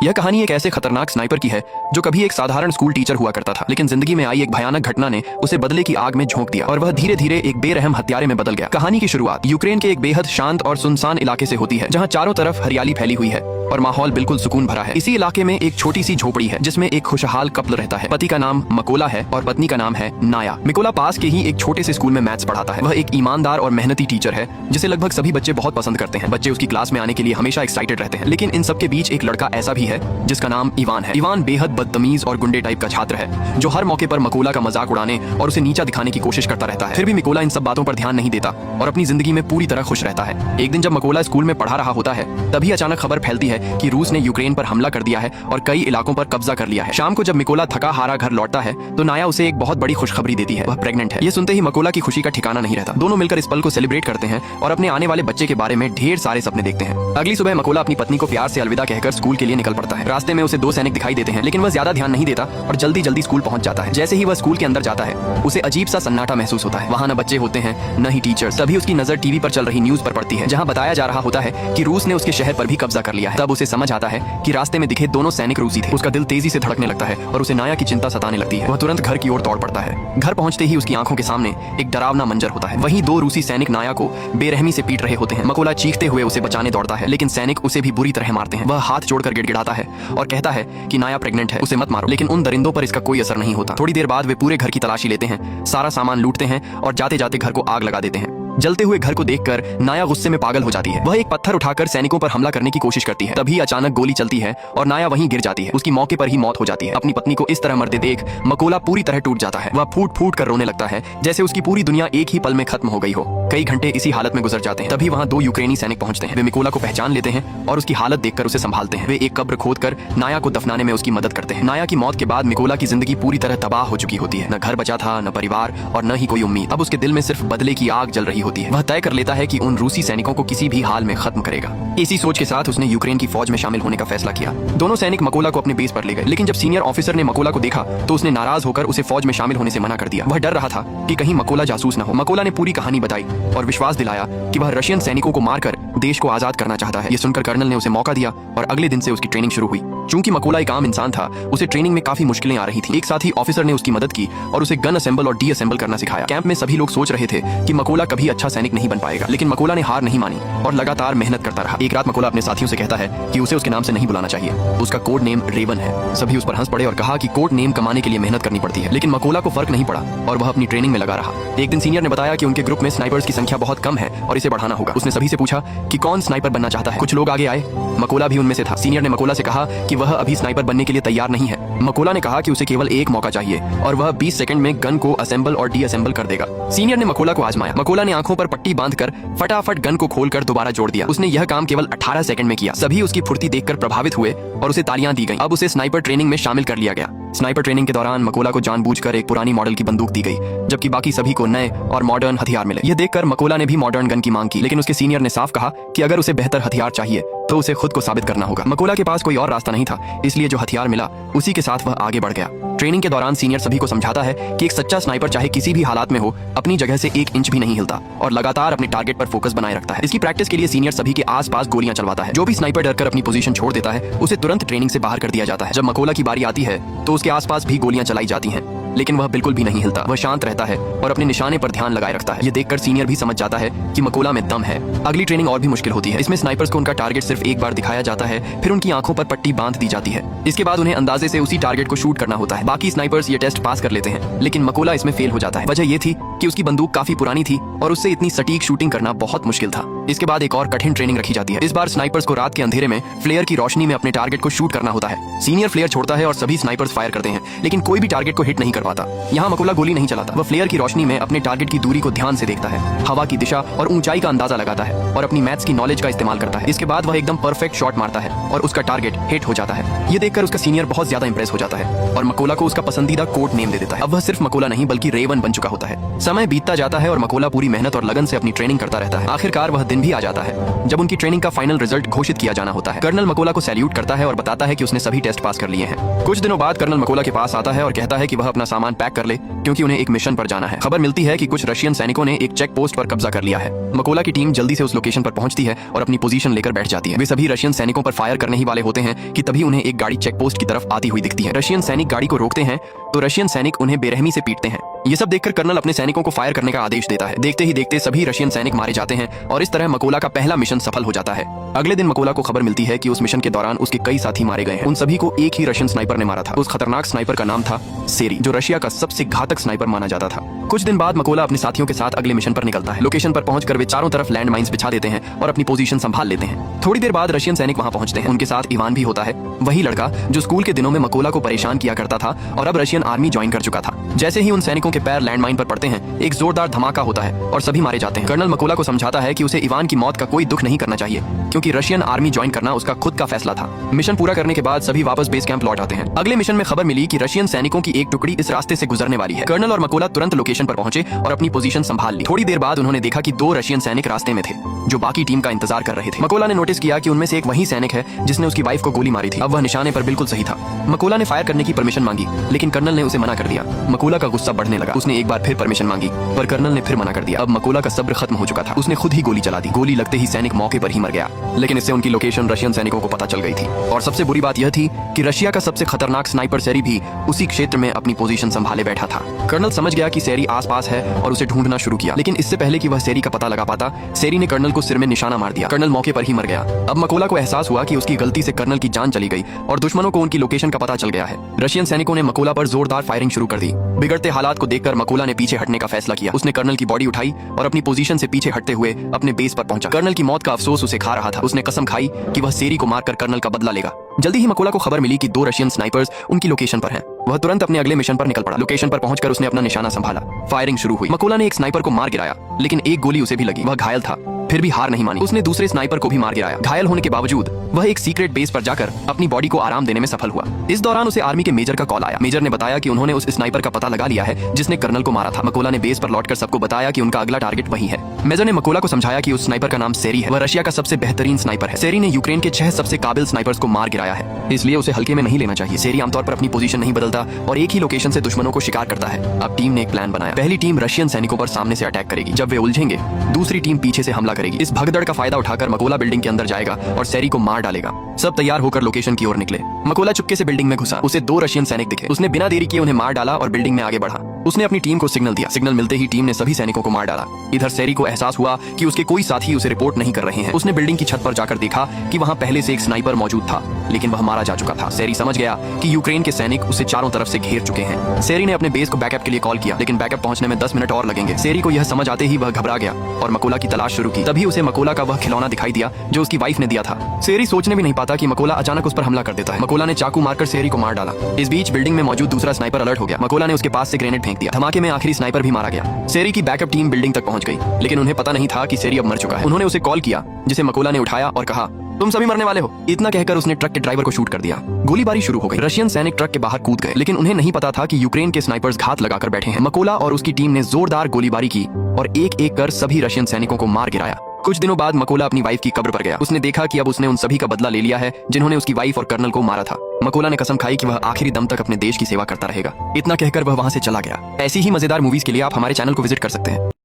यह कहानी एक ऐसे खतरनाक स्नाइपर की है जो कभी एक साधारण स्कूल टीचर हुआ करता था, लेकिन जिंदगी में आई एक भयानक घटना ने उसे बदले की आग में झोंक दिया और वह धीरे धीरे एक बेरहम हत्यारे में बदल गया। कहानी की शुरुआत यूक्रेन के एक बेहद शांत और सुनसान इलाके से होती है, जहाँ चारों तरफ हरियाली फैली हुई है और माहौल बिल्कुल सुकून भरा है। इसी इलाके में एक छोटी सी झोपड़ी है जिसमें एक खुशहाल कपल रहता है। पति का नाम मकोला है और पत्नी का नाम है नाया। मिकोला पास के ही एक छोटे से स्कूल में मैथ्स पढ़ाता है। वह एक ईमानदार और मेहनती टीचर है जिसे लगभग सभी बच्चे बहुत पसंद करते हैं। बच्चे उसकी क्लास में आने के लिए हमेशा एक्साइटेड रहते हैं। लेकिन इन सबके बीच एक लड़का ऐसा भी है जिसका नाम इवान है। इवान बेहद बदतमीज और गुंडे टाइप का छात्र है जो हर मौके पर मकोला का मजाक उड़ाने और उसे नीचा दिखाने की कोशिश करता रहता है। फिर भी मिकोला इन सब बातों पर ध्यान नहीं देता और अपनी जिंदगी में पूरी तरह खुश रहता है। एक दिन जब मकोला स्कूल में पढ़ा रहा होता है तभी अचानक खबर फैलती है कि रूस ने यूक्रेन पर हमला कर दिया है और कई इलाकों पर कब्जा कर लिया है। शाम को जब मिकोला थका हारा घर लौटता है तो नाया उसे एक बहुत बड़ी खुशखबरी देती है, वह प्रेग्नेंट है। ये सुनते ही मकोला की खुशी का ठिकाना नहीं रहता। दोनों मिलकर इस पल को सेलिब्रेट करते हैं और अपने आने वाले बच्चे के बारे में ढेर सारे सपने देखते हैं। अगली सुबह मकोला अपनी पत्नी को प्यार से अलविदा कहकर स्कूल के लिए निकल पड़ता है। रास्ते में उसे 2 सैनिक दिखाई देते हैं, लेकिन वह ज्यादा ध्यान नहीं देता और जल्दी जल्दी स्कूल पहुंच जाता है। जैसे ही वह स्कूल के अंदर जाता है उसे अजीब सा सन्नाटा महसूस होता है। वहाँ न बच्चे होते हैं न ही टीचर्स। तभी उसकी नजर टीवी पर चल रही न्यूज पर पड़ती है जहाँ बताया जा रहा होता है कि रूस ने उसके शहर पर भी कब्जा कर लिया है। तब उसे समझ आता है कि रास्ते में दिखे दोनों सैनिक रूसी थे। उसका दिल तेजी से धड़कने लगता है और उसे नाया की चिंता सताने लगती है। वह तुरंत घर की ओर दौड़ पड़ता है। घर पहुंचते ही उसकी आंखों के सामने एक डरावना मंजर होता है। वहीं 2 रूसी सैनिक नाया को बेरहमी से पीट रहे होते हैं। मकोला चीखते हुए उसे बचाने दौड़ता है, लेकिन सैनिक उसे भी बुरी तरह मारते हैं। वह हाथ जोड़कर गिड़गिड़ाता है और कहता है कि नाया प्रेग्नेंट है, उसे मत मारो। लेकिन उन दरिंदों पर इसका कोई असर नहीं होता। थोड़ी देर बाद वे पूरे घर की तलाशी लेते हैं, सारा सामान लूटते हैं और जाते जाते घर को आग लगा देते हैं। जलते हुए घर को देखकर नाया गुस्से में पागल हो जाती है। वह एक पत्थर उठाकर सैनिकों पर हमला करने की कोशिश करती है। तभी अचानक गोली चलती है और नाया वहीं गिर जाती है। उसकी मौके पर ही मौत हो जाती है। अपनी पत्नी को इस तरह मरते देख मकोला पूरी तरह टूट जाता है। वह फूट फूट कर रोने लगता है जैसे उसकी पूरी दुनिया एक ही पल में खत्म हो गई हो। कई घंटे इसी हालत में गुजर जाते हैं। तभी वहाँ 2 यूक्रेनी सैनिक पहुंचते हैं। वे मिकोला को पहचान लेते हैं और उसकी हालत देखकर उसे संभालते हैं। वे एक कब्र खोदकर नाया को दफनाने में उसकी मदद करते हैं। नाया की मौत के बाद मिकोला की जिंदगी पूरी तरह तबाह हो चुकी होती है। न घर बचा था, न परिवार और न ही कोई उम्मीद। अब उसके दिल में सिर्फ बदले की आग जल रही होती है। वह तय कर लेता है कि उन रूसी सैनिकों को किसी भी हाल में खत्म करेगा। इसी सोच के साथ उसने यूक्रेन की फौज में शामिल होने का फैसला किया। दोनों सैनिक मकोला को अपने बेस पर ले गए, लेकिन जब सीनियर ऑफिसर ने मकोला को देखा तो उसने नाराज होकर उसे फौज में शामिल होने से मना कर दिया। वह डर रहा था कि कहीं मकोला जासूस न हो। मकोला ने पूरी कहानी बताई और विश्वास दिलाया कि वह रशियन सैनिकों को मारकर देश को आजाद करना चाहता है। ये सुनकर कर्नल ने उसे मौका दिया और अगले दिन से उसकी ट्रेनिंग शुरू हुई। चूंकि मकोला एक आम इंसान था, उसे ट्रेनिंग में काफी मुश्किलें आ रही थी। एक साथ ही ऑफिसर ने उसकी मदद की और उसे गन असेंबल और डी असेंबल करना सिखाया। कैंप में सभी लोग सोच रहे थे कि मकोला कभी अच्छा सैनिक नहीं बन पाएगा, लेकिन मकोला ने हार नहीं मानी और लगातार मेहनत करता रहा। एक रात मकोला अपने साथियों से कहता है कि उसे उसके नाम से नहीं बुलाना चाहिए, उसका कोड नेम रेवन है। सभी उस पर हंस पड़े और कहा कि कोड नेम कमाने के लिए मेहनत करनी पड़ती है। लेकिन मकोला को फर्क नहीं पड़ा और वह अपनी ट्रेनिंग में लगा रहा। एक दिन सीनियर ने बताया कि उनके ग्रुप में स्नाइपर्स की संख्या बहुत कम है और इसे बढ़ाना होगा। उसने सभी से पूछा कि कौन स्नाइपर बनना चाहता है। कुछ लोग आगे आए, मकोला भी उनमें से था। सीनियर ने मकोला से कहा कि वह अभी स्नाइपर बनने के लिए तैयार नहीं है। मकोला ने कहा कि उसे केवल एक मौका चाहिए और वह 20 सेकंड में गन को असेंबल और डी असेंबल कर देगा। सीनियर ने मकोला को आजमाया। मकोला ने आंखों पर पट्टी बांधकर फटाफट गन को खोलकर दोबारा जोड़ दिया। उसने यह काम केवल 18 सेकंड में किया। सभी उसकी फुर्ती देखकर प्रभावित हुए और उसे तालियां दी गईं। अब उसे स्नाइपर ट्रेनिंग में शामिल कर लिया गया। स्नाइपर ट्रेनिंग के दौरान मकोला को जानबूझकर एक पुरानी मॉडल की बंदूक दी गई, जबकि बाकी सभी को नए और मॉडर्न हथियार मिले। यह देखकर मकोला ने भी मॉडर्न गन की मांग की, लेकिन उसके सीनियर ने साफ कहा कि अगर उसे बेहतर हथियार चाहिए तो उसे खुद को साबित करना होगा। मकोला के पास कोई और रास्ता नहीं था, इसलिए जो हथियार मिला उसी के साथ वह आगे बढ़ गया। ट्रेनिंग के दौरान सीनियर सभी को समझाता है कि एक सच्चा स्नाइपर चाहे किसी भी हालात में हो अपनी जगह से 1 इंच भी नहीं हिलता और लगातार अपने टारगेट पर फोकस बनाए रखता है। इसकी प्रैक्टिस के लिए सीनियर सभी के आसपास गोलियां चलवाता है। जो भी स्नाइपर डरकर अपनी पोजीशन छोड़ देता है उसे तुरंत ट्रेनिंग से बाहर कर दिया जाता है। जब मकोला की बारी आती है तो उसके आसपास भी गोलियां चलाई जाती हैं, लेकिन वह बिल्कुल भी नहीं हिलता। वह शांत रहता है और अपने निशाने पर ध्यान लगाए रखता है। ये देखकर सीनियर भी समझ जाता है कि मकोला में दम है। अगली ट्रेनिंग और भी मुश्किल होती है। इसमें स्नाइपर्स को उनका टारगेट सिर्फ एक बार दिखाया जाता है, फिर उनकी आंखों पर पट्टी बांध दी जाती है। इसके बाद उन्हें अंदाजे से उसी टारगेट को शूट करना होता है। बाकी स्नाइपर्स ये टेस्ट पास कर लेते हैं, लेकिन मकोला इसमें फेल हो जाता है। वजह ये थी कि उसकी बंदूक काफी पुरानी थी और उससे इतनी सटीक शूटिंग करना बहुत मुश्किल था। इसके बाद एक और कठिन ट्रेनिंग रखी जाती है। इस बार स्नाइपर्स को रात के अंधेरे में फ्लेयर की रोशनी में अपने टारगेट को शूट करना होता है। सीनियर फ्लेयर छोड़ता है और सभी स्नाइपर्स फायर करते हैं, लेकिन कोई भी टारगेट को हिट नहीं कर पाता। यहाँ मकोला गोली नहीं चलाता। वह फ्लेयर की रोशनी में अपने टारगेट की दूरी को ध्यान से देखता है, हवा की दिशा और ऊंचाई का अंदाजा लगाता है और अपनी मैथ्स की नॉलेज का इस्तेमाल करता है। इसके बाद वह एकदम परफेक्ट शॉट मारता है और उसका टारगेट हिट हो जाता है। ये देखकर उसका सीनियर बहुत ज्यादा इंप्रेस हो जाता है और मकोला को उसका पसंदीदा कोड नेम दे देता है। अब वह सिर्फ मकोला नहीं बल्कि रेवन बन चुका होता है। समय बीतता जाता है और मकोला पूरी मेहनत और लगन से अपनी ट्रेनिंग करता रहता है। आखिरकार वह दिन भी आ जाता है जब उनकी ट्रेनिंग का फाइनल रिजल्ट घोषित किया जाना होता है। कर्नल मकोला को सैल्यूट करता है और बताता है कि उसने सभी टेस्ट पास कर लिए हैं। कुछ दिनों बाद कर्नल मकोला के पास आता है और कहता है कि वह अपना सामान पैक कर ले क्योंकि उन्हें एक मिशन पर जाना है। खबर मिलती है कि कुछ रशियन सैनिकों ने एक चेक पोस्ट पर कब्जा कर लिया है। मकोला की टीम जल्दी से उस लोकेशन पर पहुंचती है और अपनी पोजीशन लेकर बैठ जाती है। वे सभी रशियन सैनिकों पर फायर करने ही वाले होते हैं कि तभी उन्हें एक गाड़ी चेक पोस्ट की तरफ आती हुई दिखती है। रशियन सैनिक गाड़ी को रोकते हैं तो रशियन सैनिक उन्हें बेरहमी से पीटते हैं। ये सब देखकर कर्नल अपने सैनिकों को फायर करने का आदेश देता है। देखते ही देखते सभी रशियन सैनिक मारे जाते हैं और इस तरह मकोला का पहला मिशन सफल हो जाता है। अगले दिन मकोला को खबर मिलती है कि उस मिशन के दौरान उसके कई साथी मारे गए हैं। उन सभी को एक ही रशियन स्नाइपर ने मारा था। उस खतरनाक स्नाइपर का नाम था सेरी, जो रशिया का सबसे घातक स्नाइपर माना जाता था। कुछ दिन बाद मकोला अपने साथियों के साथ अगले मिशन पर निकलता है। लोकेशन पर पहुंचकर वे चारों तरफ लैंड माइंस बिछा देते हैं और अपनी पोजीशन संभाल लेते हैं। थोड़ी देर बाद रशियन सैनिक वहां पहुंचते हैं। उनके साथ इवान भी होता है, वही लड़का जो स्कूल के दिनों में मकोला को परेशान किया करता था और अब रशियन आर्मी ज्वाइन कर चुका था। जैसे ही उन सैनिकों के पैर लैंड माइन पर पड़ते हैं, एक जोरदार धमाका होता है और सभी मारे जाते हैं। कर्नल मकोला को समझाता है कि उसे इवान की मौत का कोई दुख नहीं करना चाहिए क्योंकि रशियन आर्मी ज्वाइन करना उसका खुद का फैसला था। मिशन पूरा करने के बाद सभी वापस बेस कैंप लौट आते हैं। अगले मिशन में खबर मिली कि रशियन सैनिकों की एक टुकड़ी इस रास्ते से गुजरने वाली है। कर्नल और मकोला तुरंत लोकेशन पर पहुंचे और अपनी पोजीशन संभाल ली। थोड़ी देर बाद उन्होंने देखा कि 2 रशियन सैनिक रास्ते में थे जो बाकी टीम का इंतजार कर रहे थे। मकोला ने नोटिस किया कि उनमें से एक वही सैनिक है जिसने उसकी वाइफ को गोली मारी थी। अब वह निशाने पर बिल्कुल सही था। मकोला ने फायर करने की परमिशन मांगी लेकिन कर्नल ने उसे मना कर दिया। मकोला का गुस्सा बढ़ने लगा। उसने एक बार फिर परमिशन मांगी पर कर्नल ने फिर मना कर दिया। अब मकोला का सब्र खत्म हो चुका था। उसने खुद ही गोली चला दी। गोली लगते ही सैनिक मौके पर ही मर गया। लेकिन इससे उनकी लोकेशन रशियन सैनिकों को पता चल गई थी और सबसे बुरी बात यह थी कि रशिया का सबसे खतरनाक स्नाइपर सेरी भी उसी क्षेत्र में अपनी पोजीशन संभाले बैठा था। कर्नल समझ गया कि सेरी आसपास है और उसे ढूंढना शुरू किया। लेकिन इससे पहले कि वह सेरी का पता लगा पाता, सेरी ने कर्नल को सिर में निशाना मार दिया। कर्नल मौके पर ही मर गया। अब मकोला को एहसास हुआ कि उसकी गलती से कर्नल की जान चली गई और दुश्मनों को उनकी लोकेशन का पता चल गया है। रशियन सैनिकों ने मकोला पर जोरदार फायरिंग शुरू कर दी। बिगड़ते हालात को देखकर मकोला ने पीछे हटने का फैसला किया। उसने कर्नल की बॉडी उठाई और अपनी पोजीशन से पीछे हटते हुए अपने बेस पर पहुंचा। कर्नल की मौत का अफसोस उसे खा रहा था। उसने कसम खाई कि वह सेरी को मारकर कर्नल का बदला लेगा। जल्दी ही मकोला को खबर मिली कि 2 रशियन स्नाइपर्स उनकी लोकेशन पर हैं। वह तुरंत अपने अगले मिशन पर निकल पड़ा। लोकेशन पर पहुंचकर उसने अपना निशाना संभाला। फायरिंग शुरू हुई। मकोला ने एक स्नाइपर को मार गिराया लेकिन एक गोली उसे भी लगी। वह घायल था, फिर भी हार नहीं मानी। उसने दूसरे स्नाइपर को भी मार गिराया। घायल होने के बावजूद वह एक सीक्रेट बेस पर जाकर अपनी बॉडी को आराम देने में सफल हुआ। इस दौरान उसे आर्मी के मेजर का कॉल आया। मेजर ने बताया कि उन्होंने उस स्नाइपर का पता लगा लिया है जिसने कर्नल को मारा था। मकोला ने बेस पर लौटकर सबको बताया कि उनका अगला टारगेट वही है। मेजर ने मकोला को समझाया कि उस स्नाइपर का नाम सेरी है। वह रशिया का सबसे बेहतरीन स्नाइपर है। सेरी ने यूक्रेन के 6 सबसे काबिल स्नाइपर्स को मार गिराया है, इसलिए उसे हल्के में नहीं लेना चाहिए। सेरी आमतौर पर अपनी पोजीशन नहीं बदलता और एक ही लोकेशन से दुश्मनों को शिकार करता है। अब टीम ने एक प्लान बनाया। पहली टीम रशियन सैनिकों पर सामने से अटैक करेगी। जब वे उलझेंगे, दूसरी टीम पीछे से हमला करेगी। इस भगदड़ का फायदा उठाकर मकोला बिल्डिंग के अंदर जाएगा और सेरी को मार डालेगा। सब तैयार होकर लोकेशन की ओर निकले। मकोला चुपके से बिल्डिंग में घुसा। उसे 2 रशियन सैनिक दिखे। उसने बिना देरी किए उन्हें मार डाला और बिल्डिंग में आगे बढ़ा। उसने अपनी टीम को सिग्नल दिया। सिग्नल मिलते ही टीम ने सभी सैनिकों को मार डाला। इधर सेरी को एहसास हुआ कि उसके कोई साथी उसे रिपोर्ट नहीं कर रहे हैं। उसने बिल्डिंग की छत पर जाकर देखा कि वहां पहले से एक स्नाइपर मौजूद था लेकिन वह मारा जा चुका था। सेरी समझ गया कि यूक्रेन के सैनिक उसे चारों तरफ से घेर चुके हैं। सेरी ने अपने बेस को बैकअप के लिए कॉल किया लेकिन बैकअप पहुंचने में 10 मिनट और लगेंगे। सेरी को यह समझ आते ही वह घबरा गया और मकोला की तलाश शुरू की। तभी उसे मकोला का वह खिलौना दिखाई दिया जो उसकी वाइफ ने दिया था। सेरी सोचने भी नहीं पाता कि मकोला अचानक उस पर हमला कर देता है। मकोला ने चाकू मारकर सेरी को मार डाला। इस बीच बिल्डिंग में मौजूद दूसरा स्नाइपर अलर्ट हो गया। मकोला ने उसके पास से ग्रेनेड फेंक दिया। धमाके में आखिरी स्नाइपर भी मारा गया। सेरी की बैकअप टीम बिल्डिंग तक पहुंच गई लेकिन उन्हें पता नहीं था कि सेरी अब मर चुका है। उन्होंने उसे कॉल किया जिसे मकोला ने उठाया और कहा, तुम सभी मरने वाले हो। इतना कहकर उसने ट्रक के ड्राइवर को शूट कर दिया। गोलीबारी शुरू हो गई। रशियन सैनिक ट्रक के बाहर कूद गए लेकिन उन्हें नहीं पता था कि यूक्रेन के स्नाइपर्स घात लगाकर बैठे हैं। मकोला और उसकी टीम ने जोरदार गोलीबारी की और एक एक कर सभी रशियन सैनिकों को मार गिराया। कुछ दिनों बाद मकोला अपनी वाइफ की कब्र पर गया। उसने देखा कि अब उसने उन सभी का बदला ले लिया है जिन्होंने उसकी वाइफ और कर्नल को मारा था। मकोला ने कसम खाई कि वह आखिरी दम तक अपने देश की सेवा करता रहेगा। इतना कहकर वह वहां से चला गया। ऐसी ही मजेदार मूवीज के लिए आप हमारे चैनल को विजिट कर सकते हैं।